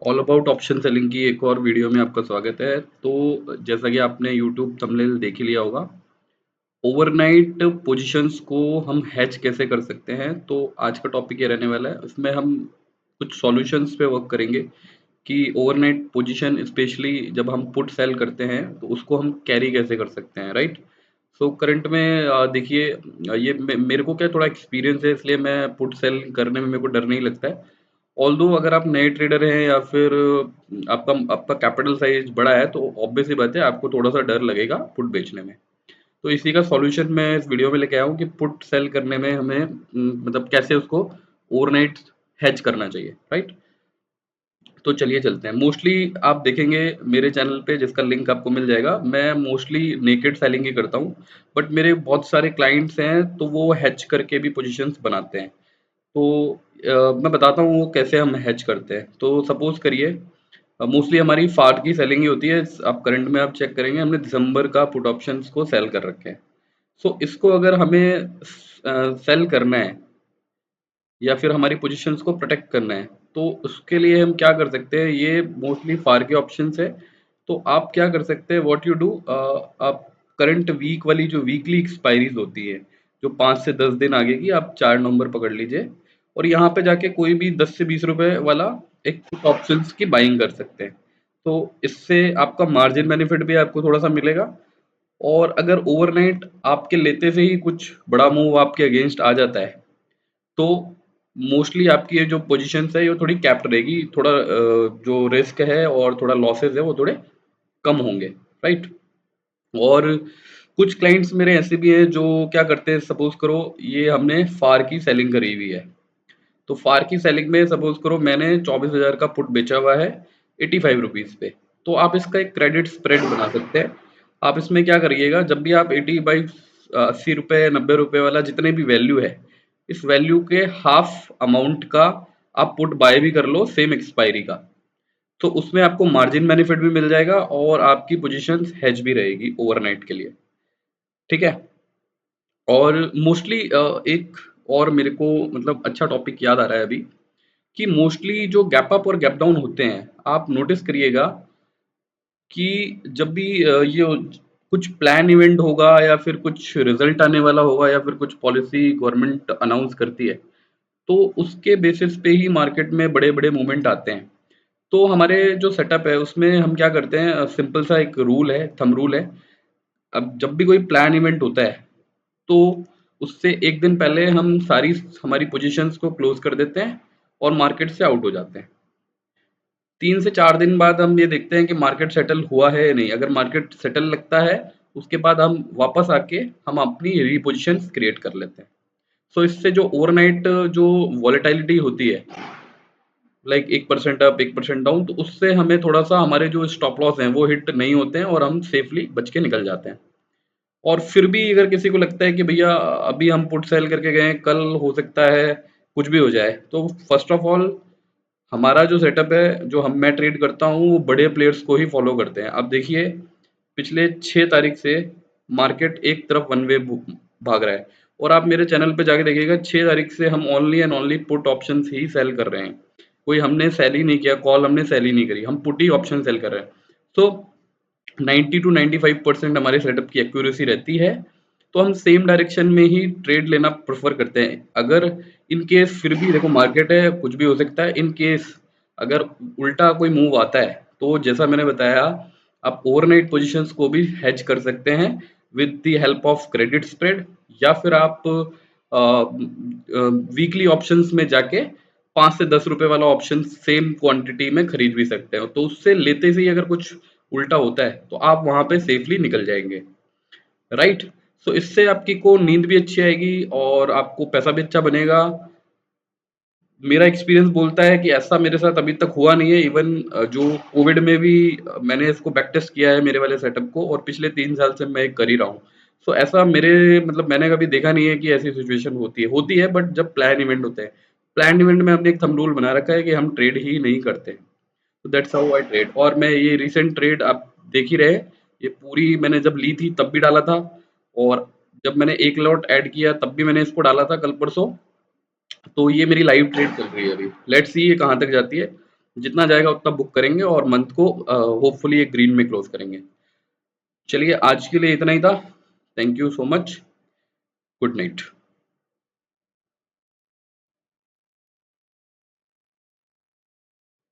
All about option selling की एक और वीडियो में आपका स्वागत है। तो जैसा कि आपने यूट्यूब थंबनेल देख ही लिया होगा, ओवरनाइट पोजीशंस को हम हैच कैसे कर सकते हैं। तो आज का टॉपिक ये रहने वाला है। इसमें हम कुछ सॉल्यूशंस पे वर्क करेंगे कि ओवरनाइट पोजीशन स्पेशली जब हम पुट सेल करते हैं तो उसको हम कैरी कैसे कर सकते हैं, राइट। सो करंट में देखिए, ये मेरे को क्या थोड़ा एक्सपीरियंस है, इसलिए मैं पुट सेल करने में मेरे को डर नहीं लगता है। ऑल्दो अगर आप नए ट्रेडर हैं या फिर आपका आपका कैपिटल साइज बड़ा है तो ऑब्वियस सी बात है, आपको थोड़ा सा डर लगेगा पुट बेचने में। तो इसी का सॉल्यूशन मैं इस वीडियो में लेके आया हूँ कि पुट सेल करने में हमें मतलब कैसे उसको ओवरनाइट हेज करना चाहिए, राइट। तो चलिए चलते हैं। मोस्टली आप देखेंगे मेरे चैनल पे, जिसका लिंक आपको मिल जाएगा, मैं मोस्टली नेकेड सेलिंग ही करता हूँ। बट मेरे बहुत सारे क्लाइंट्स हैं तो वो हेज करके भी पोजीशंस बनाते हैं। तो मैं बताता हूँ वो कैसे हम हेज करते हैं। तो सपोज करिए, मोस्टली हमारी फाट की सेलिंग ही होती है। आप करंट में आप चेक करेंगे, हमने दिसंबर का पुट ऑप्शंस को सेल कर रखे हैं। सो इसको अगर हमें सेल करना है या फिर हमारी पोजीशंस को प्रोटेक्ट करना है, तो उसके लिए हम क्या कर सकते हैं। ये मोस्टली फार के ऑप्शंस है। तो आप क्या कर सकते हैं, व्हाट यू डू, आप करंट वीक वाली जो वीकली एक्सपायरीज होती है, जो 5 से 10 दिन आगे की, आप 4 नवंबर पकड़ लीजिए और यहाँ पे जाके कोई भी 10 से 20 रुपए वाला एक ऑप्शंस की बाइंग कर सकते हैं। तो इससे आपका मार्जिन बेनिफिट भी आपको थोड़ा सा मिलेगा। और अगर ओवरनाइट आपके लेते से ही कुछ बड़ा मूव आपके अगेंस्ट आ जाता है, तो मोस्टली आपकी ये जो पोजीशंस है ये थोड़ी कैप्ट रहेगी। थोड़ा जो रिस्क है और थोड़ा लॉसेस है वो थोड़े कम होंगे, राइट। और कुछ क्लाइंट्स मेरे ऐसे भी हैं जो क्या करते हैं, सपोज करो ये हमने फार की सेलिंग करी हुई है। तो फार की सेलिंग में सपोज करो मैंने 24,000 का पुट बेचा हुआ है 85 रुपीज पे। तो आप इसका एक क्रेडिट स्प्रेड बना सकते हैं। आप इसमें क्या करिएगा, जब भी आप 80/80 रुपए 90 रुपए वाला जितने भी वैल्यू है, इस वैल्यू के हाफ अमाउंट का आप पुट बाय भी कर लो सेम एक्सपायरी का। तो उसमें आपको मार्जिन बेनिफिट भी मिल जाएगा और आपकी पोजीशन हेज भी रहेगी ओवरनाइट के लिए, ठीक है। और मोस्टली एक और मेरे को मतलब अच्छा टॉपिक याद आ रहा है अभी, कि मोस्टली जो गैप अप और गैप डाउन होते हैं, आप नोटिस करिएगा कि जब भी ये कुछ प्लान इवेंट होगा या फिर कुछ रिजल्ट आने वाला होगा या फिर कुछ पॉलिसी गवर्नमेंट अनाउंस करती है, तो उसके बेसिस पे ही मार्केट में बड़े बड़े मूवमेंट आते हैं। तो हमारे जो सेटअप है उसमें हम क्या करते हैं, सिंपल सा एक रूल है, थंब रूल है। अब जब भी कोई प्लान इवेंट होता है तो उससे एक दिन पहले हम सारी हमारी पोजीशंस को क्लोज कर देते हैं और मार्केट से आउट हो जाते हैं। 3 से 4 दिन बाद हम ये देखते हैं कि मार्केट सेटल हुआ है या नहीं। अगर मार्केट सेटल लगता है, उसके बाद हम वापस आके हम अपनी रीपोजिशंस क्रिएट कर लेते हैं। सो इससे जो ओवरनाइट जो वॉलेटिलिटी होती है, लाइक 1% अप 1% डाउन, तो उससे हमें थोड़ा सा हमारे जो स्टॉप लॉस हैं वो हिट नहीं होते हैं और हम सेफली बच के निकल जाते हैं। और फिर भी अगर किसी को लगता है कि भैया अभी हम पुट सेल करके गए, कल हो सकता है कुछ भी हो जाए, तो फर्स्ट ऑफ ऑल हमारा जो सेटअप है, जो हम मैं ट्रेड करता हूँ, वो बड़े प्लेयर्स को ही फॉलो करते हैं। अब देखिए, पिछले 6 तारीख से मार्केट एक तरफ वन वे भाग रहा है और आप मेरे चैनल पे जाके देखिएगा, 6 तारीख से हम only and only put options ही सेल कर रहे हैं। कोई हमने सेल ही नहीं किया, कॉल हमने सेल ही नहीं करी, हम पुट ही ऑप्शन सेल कर रहे हैं। तो 90 to 95% हमारे सेटअप की एक्यूरेसी रहती है। तो हम सेम डायरेक्शन में ही ट्रेड लेना प्रेफर करते हैं। अगर इन केस फिर भी देखो मार्केट है, कुछ भी हो सकता है, इन केस अगर उल्टा कोई मूव आता है, तो जैसा मैंने बताया, आप ओवरनाइट पोजीशंस को भी हेज कर सकते हैं with the help of credit spread, या फिर आप वीकली ऑप्शंस में जाके 5 से 10 रुपए वाला ऑप्शन सेम क्वांटिटी में खरीद भी सकते हो। तो उससे लेते से ही अगर कुछ उल्टा होता है तो आप वहां पे सेफली निकल जाएंगे, राइट। सो इससे आपकी को नींद भी अच्छी आएगी और आपको पैसा भी अच्छा बनेगा। मेरा एक्सपीरियंस बोलता है कि ऐसा मेरे साथ अभी तक हुआ नहीं है। इवन जो कोविड में भी मैंने इसको बैक टेस्ट किया है मेरे वाले सेटअप को, और पिछले 3 साल से मैं कर ही रहा हूँ। सो ऐसा मेरे मतलब मैंने कभी देखा नहीं है कि ऐसी सिचुएशन होती है बट जब प्लान इवेंट होते हैं, प्लान इवेंट में हमने एक थंब रूल बना रखा है कि हम ट्रेड ही नहीं करते। तो दैट्स हाउ आई ट्रेड। और मैं ये रिसेंट ट्रेड आप देख ही रहे, ये पूरी मैंने जब ली थी तब भी डाला था, और जब मैंने एक लॉट ऐड किया तब भी मैंने इसको डाला था कल परसों। तो ये मेरी लाइव ट्रेड चल रही है अभी। लेट्स सी ये कहाँ तक जाती है। जितना जाएगा उतना बुक करेंगे और मंथ को होपफुली एक ग्रीन में क्लोज करेंगे। चलिए आज के लिए इतना ही था। Thank you so much. Good night.